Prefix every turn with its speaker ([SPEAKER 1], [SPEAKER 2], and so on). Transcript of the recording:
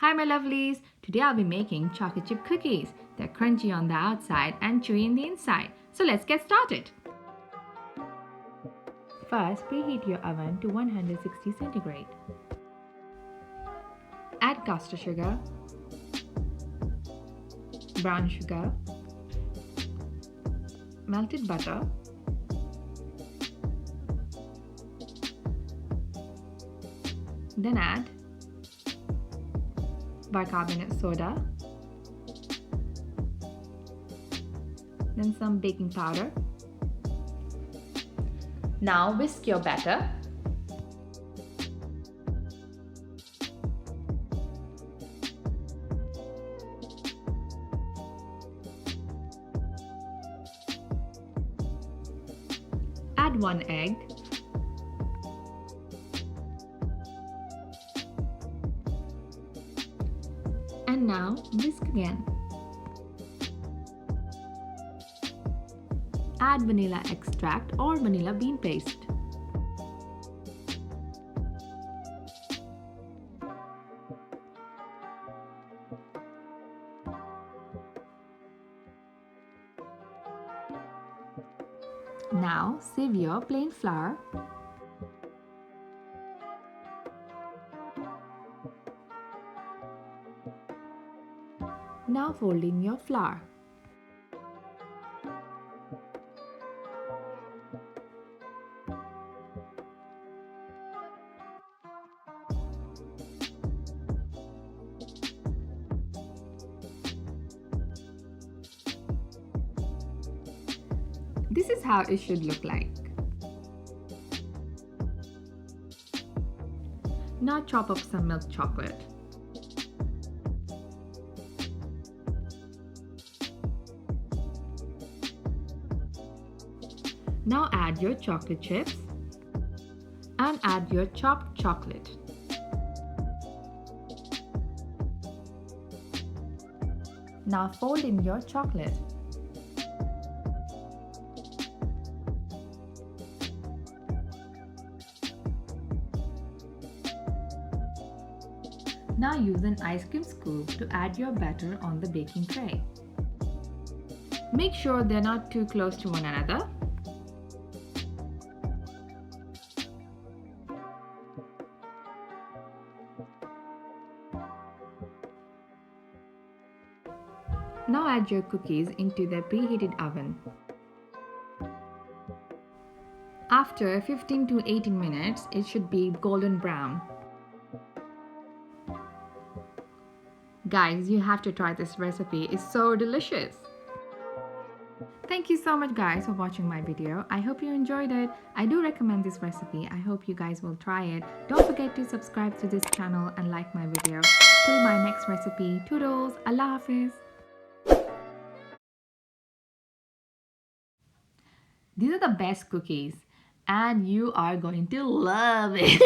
[SPEAKER 1] Hi my lovelies! Today I'll be making chocolate chip cookies. They're crunchy on the outside and chewy in the inside. So let's get started. First, preheat your oven to 160 centigrade. Add caster sugar, brown sugar, melted butter, then add bicarbonate soda, then some baking powder. Now whisk your batter. Add 1 egg. And now whisk again. Add vanilla extract or vanilla bean paste. Now sieve your plain flour. Now fold in your flour. This is how it should look like. Now chop up some milk chocolate. Now add your chocolate chips and add your chopped chocolate. Now fold in your chocolate. Now use an ice cream scoop to add your batter on the baking tray. Make sure they're not too close to one another. Now add your cookies into the preheated oven. After 15 to 18 minutes, it should be golden brown. Guys, you have to try this recipe. It's so delicious. Thank you so much guys for watching my video. I hope you enjoyed it. I do recommend this recipe. I hope you guys will try it. Don't forget to subscribe to this channel and like my video. Till my next recipe. Toodles. Allah Hafiz. These are the best cookies and you are going to love it.